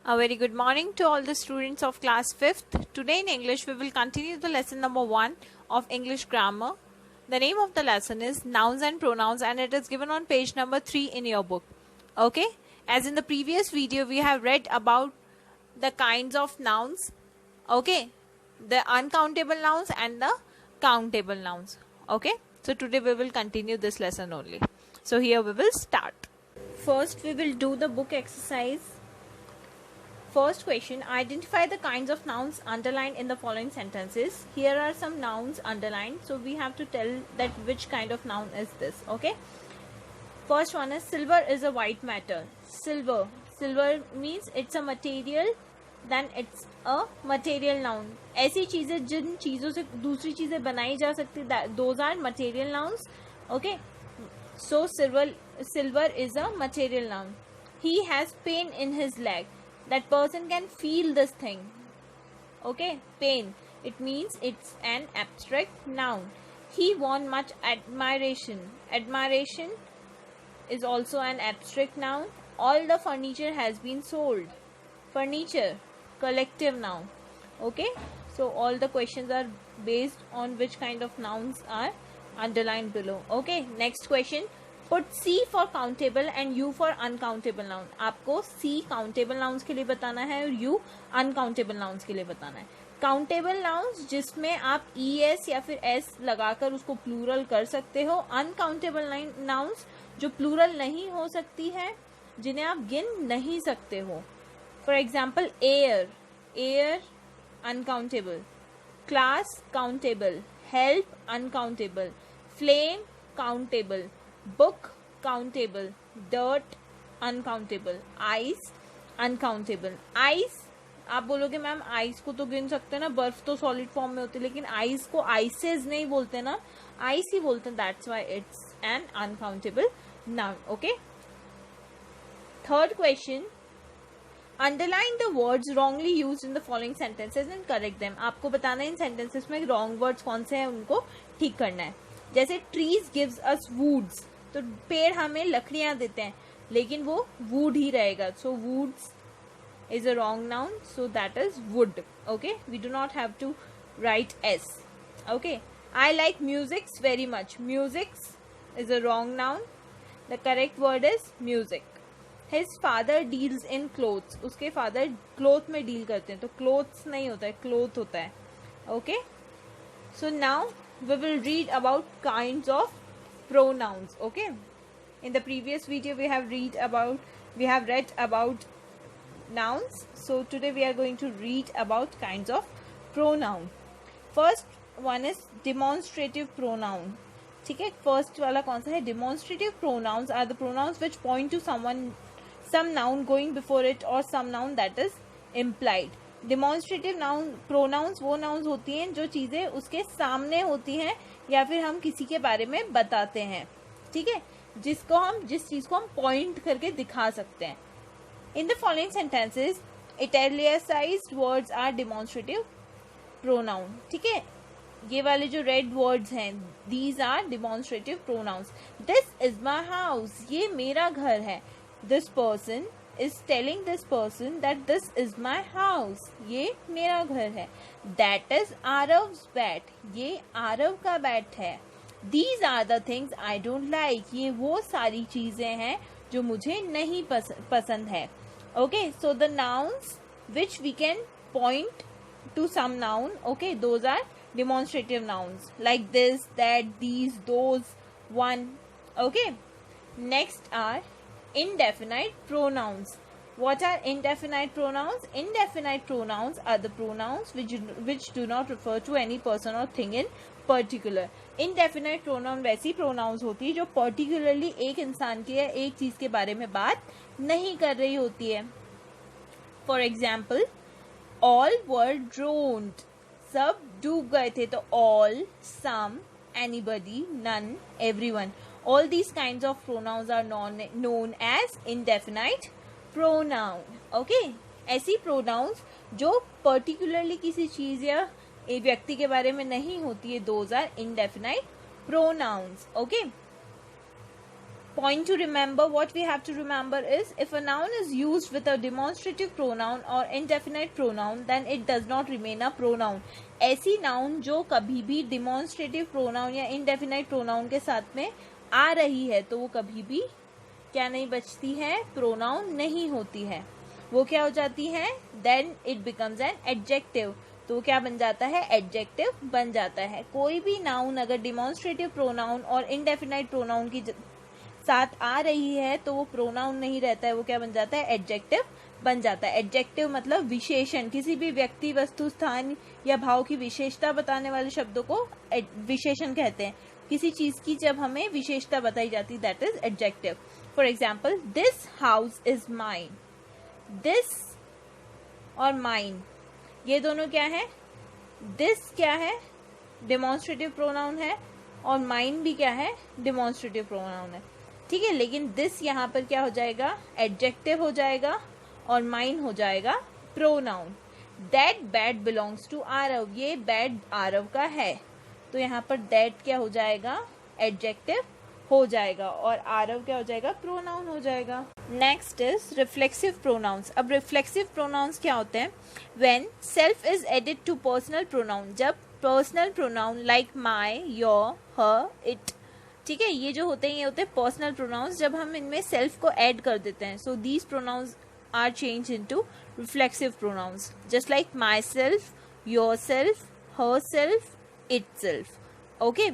A very good morning to all the students of class 5th. Today in English we will continue the lesson number 1 of English grammar. The name of the lesson is Nouns and Pronouns and it is given on page number 3 in your book. Okay? As in the previous video we have read about the kinds of nouns. Okay? The uncountable nouns and the countable nouns. Okay? So today we will continue this lesson only. So here we will start. First we will do the book exercise. First question, identify the kinds of nouns underlined in the following sentences. Here are some nouns underlined, so we have to tell that which kind of noun is this. Okay. First one is silver is a white matter. Silver means it's a material, then it's a material noun. ऐसी चीजें जिन चीजों से दूसरी चीजें बनाई जा सकती, those are material nouns. Okay. So silver is a material noun. He has pain in his leg. That person can feel this thing. Okay, pain. It means it's an abstract noun. He won much admiration. Admiration is also an abstract noun. All the furniture has been sold. Furniture, collective noun. Okay, so all the questions are based on which kind of nouns are underlined below. Okay, next question. Put C for countable and U for uncountable noun. आपको C countable nouns के लिए बताना है और U uncountable nouns के लिए बताना है. Countable nouns जिसमें आप ES या फिर S लगाकर उसको plural कर सकते हो. Uncountable nouns जो plural नहीं हो सकती है, जिन्हें आप गिन नहीं सकते हो. For example, air uncountable, class countable, help uncountable, flame countable, book countable, dirt uncountable, ice uncountable. ice आप बोलोगे मैम आइस को तो गिन सकते हैं ना, बर्फ तो सॉलिड फॉर्म में होती है, लेकिन आइस को आइसेस नहीं बोलते ना, आइस ही बोलते हैं. That's why it's an uncountable noun. Okay. Third question, underline the words wrongly used in the following sentences and correct them. आपको बताना है इन सेंटेंसेस में रॉन्ग वर्ड्स कौन से हैं, उनको ठीक करना है. जैसे ट्रीज गिव्स अस वुड्स, तो पेड़ हमें लकड़ियां देते हैं, लेकिन वो वुड ही रहेगा. सो woods is a wrong noun, so that is wood. Okay, we do not have to write s. Okay, I like music very much. Music is a wrong noun. The correct word is music. His father deals in clothes. उसके father cloth में deal करते हैं, तो clothes नहीं होता है, cloth होता है. Okay, so now we will read about kinds of pronouns. Okay, in the previous video we have read about nouns. So today we are going to read about kinds of pronoun. First one is demonstrative pronoun. ठीक है, first वाला कौन सा है? Demonstrative pronouns are the pronouns which point to some noun going before it or some noun that is implied. Demonstrative pronouns वो nouns होती हैं जो चीजें उसके सामने होती हैं या फिर हम किसी के बारे में बताते हैं. ठीक है, जिस चीज को हम पॉइंट करके दिखा सकते हैं. In the following sentences, italicized words are demonstrative pronoun. ठीक है, ये वाले जो red words हैं, these are demonstrative pronouns. This is my house. ये मेरा घर है. This person is telling this person that this is my house. ये मेरा घर है. That is Arav's bat. ये आरव का बैट है. These are the things I don't like. ये वो सारी चीजें हैं जो मुझे नहीं पसंद है. Okay, so the nouns which we can point to some noun, okay, those are demonstrative nouns like this, that, these, those, one. Okay, next are indefinite pronouns. What are indefinite pronouns? Indefinite pronouns are the pronouns which do not refer to any person or thing in particular. Indefinite pronoun वैसी pronouns होती है जो particularly एक इंसान के या एक चीज के बारे में बात नहीं कर रही होती है. For example, all were drowned. सब डूब गए थे, तो all, some, anybody, none, everyone. All these kinds of pronouns are known as indefinite pronoun. Okay, ऐसी pronouns जो particularly किसी चीज या एक व्यक्ति के बारे में नहीं होती है, those are indefinite pronouns. Okay, point to remember, what we have to remember is, if a noun is used with a demonstrative pronoun or indefinite pronoun, then it does not remain a pronoun. ऐसी noun जो कभी भी demonstrative pronoun या indefinite pronoun के साथ में आ रही है तो वो कभी भी क्या नहीं बचती है, pronoun नहीं होती है, वो क्या हो जाती है, then it becomes an adjective. तो क्या बन जाता है, एडजेक्टिव बन जाता है. कोई भी नाउन अगर डिमॉन्स्ट्रेटिव प्रोनाउन और इनडेफिनाइट प्रोनाउन की साथ आ रही है तो वो प्रोनाउन नहीं रहता है, वो क्या बन जाता है, एडजेक्टिव बन जाता है. एडजेक्टिव मतलब विशेषण, किसी भी व्यक्ति, वस्तु, स्थान या भाव की विशेषता बताने वाले शब्दों को विशेषण कहते हैं. किसी चीज की जब हमें विशेषता बताई जाती है, that is adjective. For example, this house is mine. This और माइन ये दोनों क्या है, दिस क्या है, डिमॉन्स्ट्रेटिव प्रोनाउन है, और माइन भी क्या है, डिमॉन्स्ट्रेटिव प्रोनाउन है. ठीक है, लेकिन दिस यहाँ पर क्या हो जाएगा, एडजेक्टिव हो जाएगा, और माइन हो जाएगा pronoun. That bat belongs to Aarav. ये बैट आरव का है, तो यहाँ पर दैट क्या हो जाएगा, एडजेक्टिव हो जाएगा, और आरव क्या हो जाएगा, प्रोनाउन हो जाएगा. Next is reflexive pronouns. अब रिफ्लेक्सिव प्रोनाउंस क्या होते हैं, when self is added to personal pronoun. जब personal pronoun like my, your, her, it, ठीक है, ये जो होते हैं ये होते हैं पर्सनल प्रोनाउंस. जब हम इनमें सेल्फ को ऐड कर देते हैं, so these pronouns are change into reflexive pronouns, just like myself, yourself, herself, itself. Okay,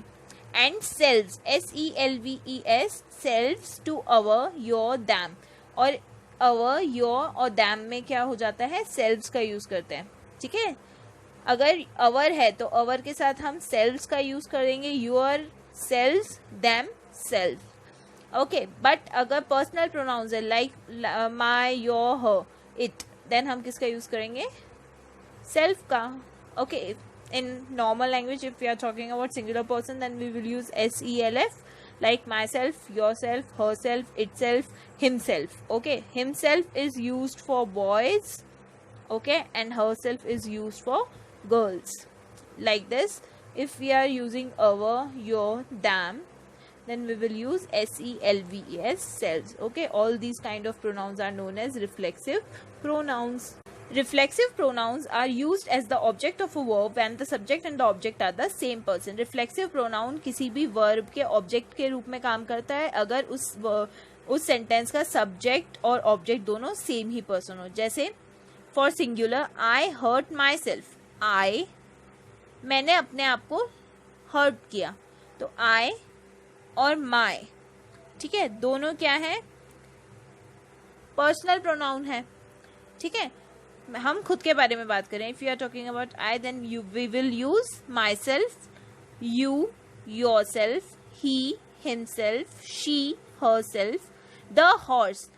and selves, selves, selves to our, your, them. और our, your और them में क्या हो जाता है, selves का use करते हैं. ठीक है, अगर our है तो our के साथ हम selves का यूज करेंगे, your, selves, them, self. Okay, but अगर पर्सनल प्रोनाउंस है like my, your, her, it, then हम किसका यूज करेंगे, सेल्फ का. Okay, in normal language, if we are talking about singular person, then we will use self, like myself, yourself, herself, itself, himself. Okay, himself is used for boys, okay, and herself is used for girls. Like this, if we are using our, your, them, then we will use selves, selves. Okay, all these kind of pronouns are known as reflexive pronouns. Reflexive pronouns are used as the object of a verb when the subject and the object are the same person. Reflexive pronoun किसी भी verb के object के रूप में काम करता है अगर उस sentence का subject और object दोनों same ही person हो. जैसे for singular, I hurt myself. I, मैंने अपने आप को hurt किया, तो I और my, ठीक है, दोनों क्या है, personal pronoun है. ठीक है, हम खुद के बारे में बात करें, if you are talking about I, then we will use myself, you, yourself, he, himself, she, herself. The horse,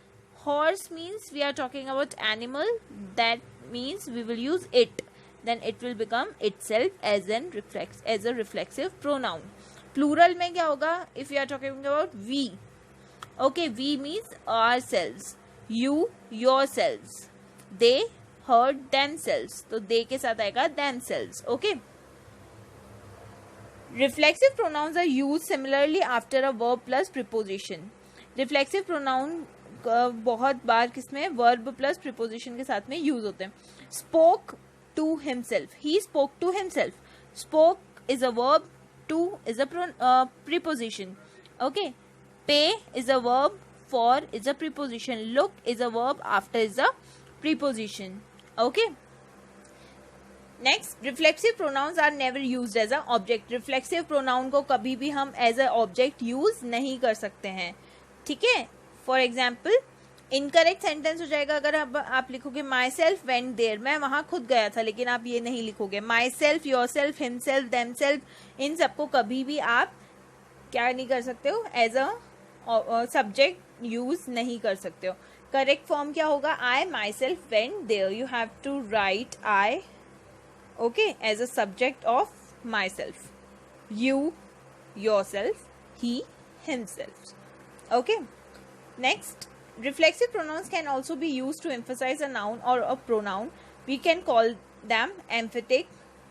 horse means we are talking about animal, that means we will use it, then it will become itself as a reflexive pronoun. Plural में क्या होगा, if you are talking about we, okay, we means ourselves, you, yourselves, they, hurt themselves, तो they के साथ आएगा themselves. Okay, reflexive pronouns are use similarly after a verb plus preposition. Reflexive pronoun बहुत बार किसमें, verb plus preposition के साथ में यूज होते हैं. Spoke to himself, he spoke to himself. Spoke is a verb, to is a preposition. Okay, pay is a verb, for is a preposition, look is a verb, after is a preposition. Okay, next, reflexive pronouns are never used as a object. reflexive pronoun को कभी भी हम as a object use नहीं कर सकते हैं. ठीक है, for example, incorrect sentence हो जाएगा अगर आप लिखोगे myself went there, मैं वहां खुद गया था, लेकिन आप ये नहीं लिखोगे. myself, yourself, himself, themself, इन सबको कभी भी आप क्या नहीं कर सकते हो, as a subject use नहीं कर सकते हो. करेक्ट फॉर्म क्या होगा, I myself went there. You have to write I, okay, as a subject of myself, you, yourself, he, himself. Okay, next, reflexive pronouns can also be use to emphasize a noun or a pronoun. We can call them emphatic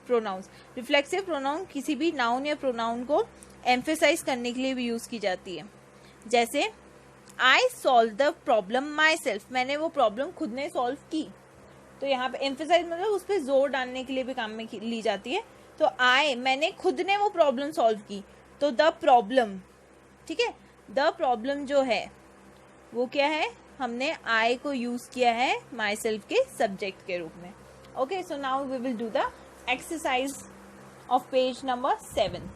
pronouns. Reflexive pronoun किसी भी noun या pronoun को emphasise करने के लिए भी use की जाती है. जैसे I solve the problem my self, मैंने वो प्रॉब्लम खुद ने सॉल्व की। तो यहाँ पे एम्फेसाइज मतलब उस पर जोर डालने के लिए भी काम में ली जाती है। तो मैंने खुद ने वो प्रॉब्लम सॉल्व की, तो द प्रॉब्लम, ठीक है, द प्रॉब्लम जो है वो क्या है, हमने आई को यूज किया है माई सेल्फ के सब्जेक्ट के रूप में। Okay, so now we will do the exercise of page number 7.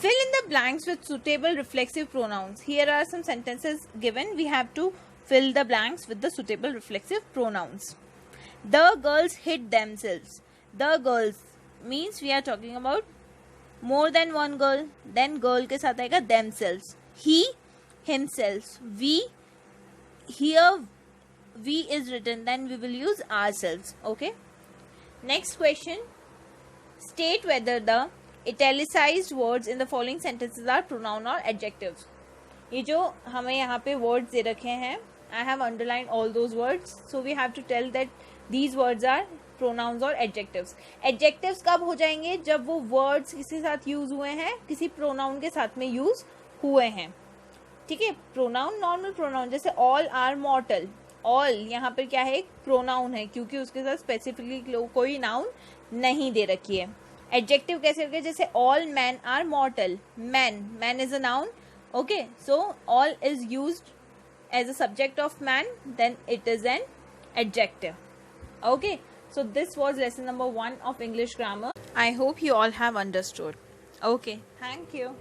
Fill in the blanks with suitable reflexive pronouns. Here are some sentences given. We have to fill the blanks with the suitable reflexive pronouns. The girls hit themselves. The girls means we are talking about more than one girl. Then girl के साथ आएगा themselves. He, himself. We, here we is written. Then we will use ourselves. Okay. Next question. State whether the italicized words in the following sentences are pronoun or adjectives. ये जो हमें यहाँ पे words दे रखे हैं, I have underlined all those words, so we have to tell that these words are pronouns or adjectives. Adjectives कब हो जाएंगे, जब वो words किसी साथ use हुए हैं, किसी pronoun के साथ में use हुए हैं, ठीक है। pronoun normal pronoun जैसे all are mortal, all यहाँ पर क्या है, pronoun है क्योंकि उसके साथ specifically कोई noun नहीं दे रखी है। एडजेक्टिव कैसे होगा, जैसे all man are mortal, man is a noun, okay, so all is used as a subject of man, then it is an adjective. Okay, so this was lesson number 1 of English grammar. I hope you all have understood. Okay, thank you.